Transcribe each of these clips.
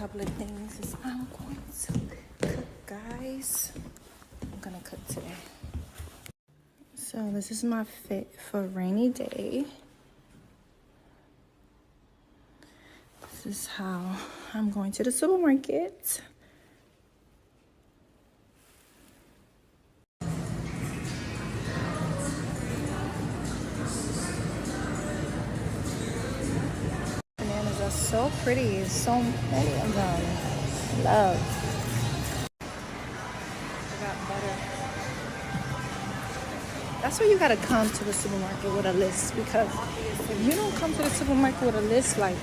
couple of things is I'm going to cook, guys. I'm gonna cook today. So this is my fit for a rainy day. This is how I'm going to the supermarket. Bananas are so pretty. So many of them. Love. I got butter. That's why you gotta come to the supermarket with a list, because if you don't come to the supermarket with a list, like,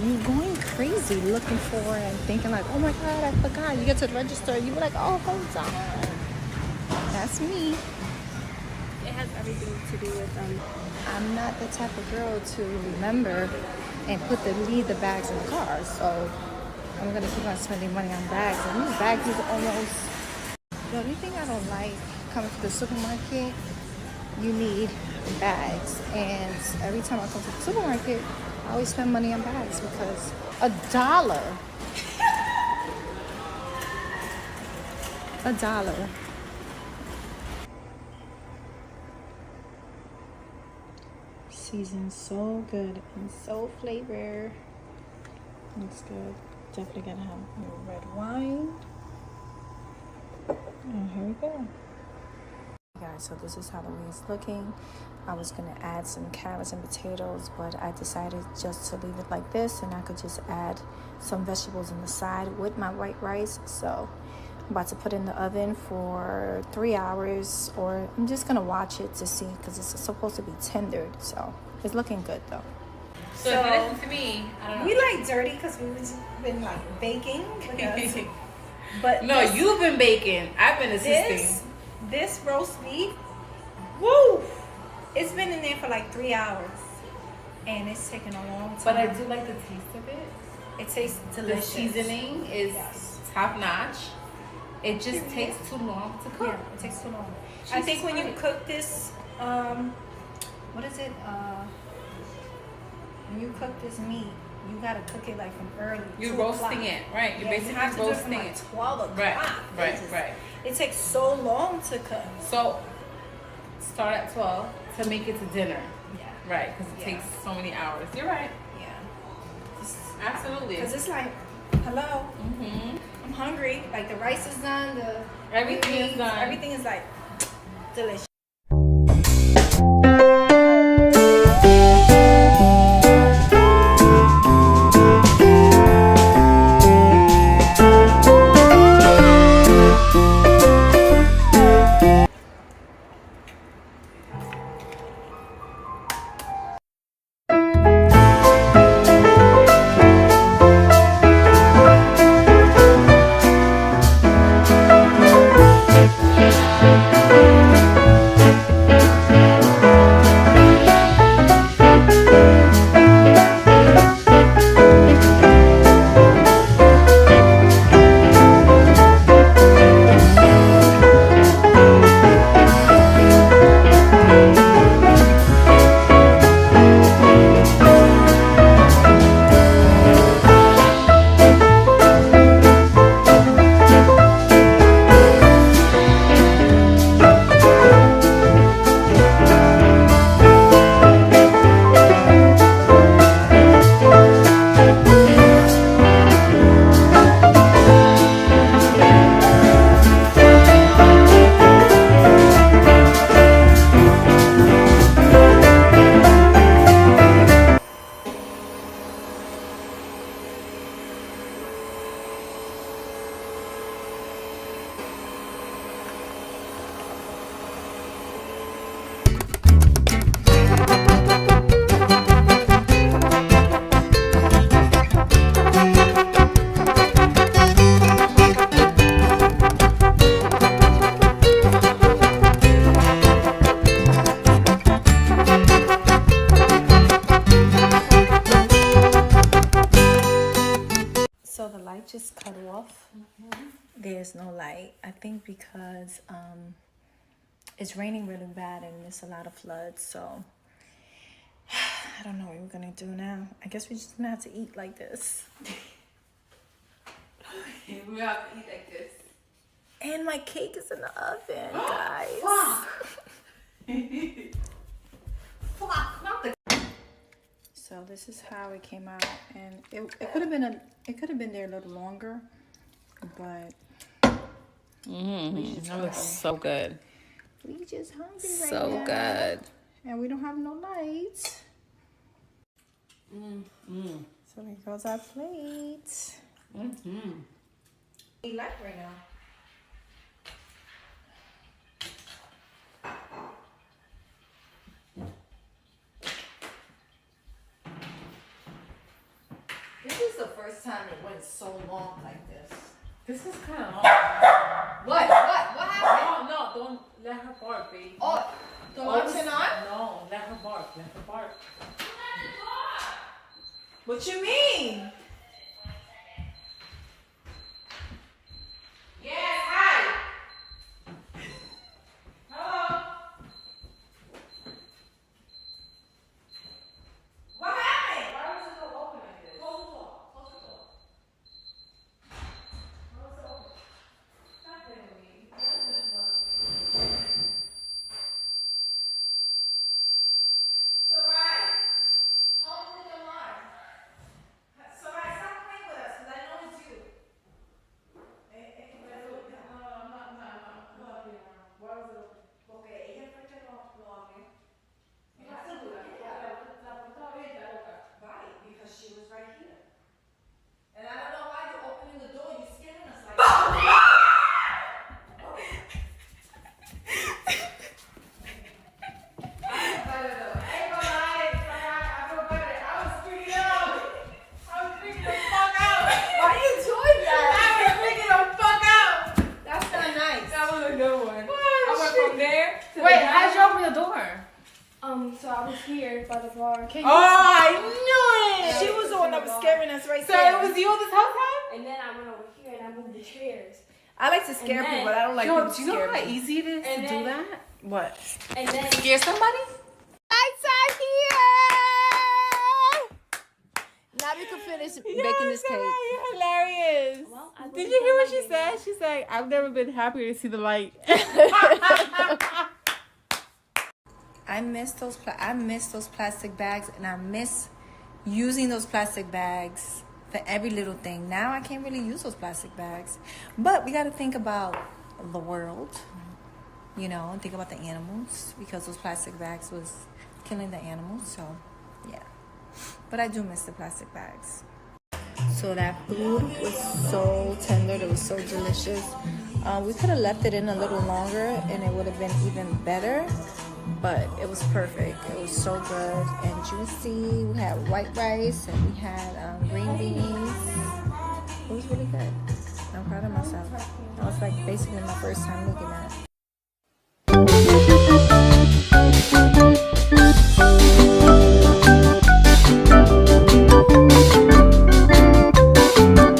you going crazy looking for and thinking like, oh my God, I forgot. You get to the register, you be like, oh, hold on. That's me. It has everything to do with I'm not the type of girl to remember and leave the bags in the car. So I'm gonna keep on spending money on bags. And these bags is almost, the only thing I don't like coming to the supermarket, you need bags. And every time I come to the supermarket, I always spend money on bags because $1. $1. Seasoned so good and so flavor. Looks good. Definitely gonna have a little red wine. And here we go. Guys, so this is how the way it's looking. I was gonna add some carrots and potatoes, but I decided just to leave it like this, and I could just add some vegetables on the side with my white rice. So I'm about to put it in the oven for 3 hours, or I'm just gonna watch it to see, because it's supposed to be tendered. So it's looking good though. So if you listen to me, I don't know. We like dirty because we've been like baking. But no, you've been baking. I've been assisting. This roast beef, woo! It's been in there for like 3 hours, and it's taken a long time. But I do like the taste of it. It tastes delicious. The seasoning is top notch. It just takes too long to cook. Yeah, it takes too long. I think when you cook this, what is it? When you cook this meat, you gotta cook it like from early. You're roasting it, right? You're basically roasting it. 12 o'clock. Right. It takes so long to cook. So start at 12 to make it to dinner. Yeah. Right, because it takes so many hours. You're right. Yeah. Absolutely. Because it's like, hello, I'm hungry. Like the rice is done, Everything is done. Everything is like delicious. Just cut off. There's no light. I think because it's raining really bad and there's a lot of floods. So I don't know what we're gonna do now. I guess we're just gonna have to eat like this. We have to eat like this. And my cake is in the oven, guys. Fuck, not the. So this is how it came out, and it could have been there a little longer, but That looks so good. we just hungry right So now. good. And we don't have no lights. So there goes our plate. We light right now. This is the first time it went so long like this. This is kind of long. What happened? No, don't let her bark, baby. Oh, the lights are on? No, let her bark. Let her bark. What you mean? Yes, hi. Hello. What happened? Why was the door open like this? Close the door. Close the door. Why was it open? Stop playing with me. Sarai, hold with the alarm. Sarai, stop playing with us, because I know it's you. Porque ella fue que lo abrió. Right, because she was right here. And I don't know why you're opening the door. You're scaring us like Why are you doing that? That's not nice. That was a good one. I went from there to Wait, the how'd you open the door? So I was here by the bar. Oh, I knew it. She was the one that was scaring us right So there. it was you this whole time? And then I went over here and I moved the chairs. I like to scare And then- people, but I don't like Yo, people do to you know scare how me. easy it is And to then- do that? What? And then Scare somebody? Lights are here! Now we can finish baking this cake. You're hilarious. well, I Did you hear what she said? She's like, I've never been happier to see the light. I miss those plastic bags, and I miss using those plastic bags for every little thing. Now I can't really use those plastic bags, but we got to think about the world, you know, and think about the animals, because those plastic bags was killing the animals. So yeah, but I do miss the plastic bags. So that food was so tender. It was so delicious. We could have left it in a little longer and it would have been even better, but it was perfect. It was so good and juicy. We had white rice and we had green beans. It was really good. I'm proud of myself. That was like basically my first time making that.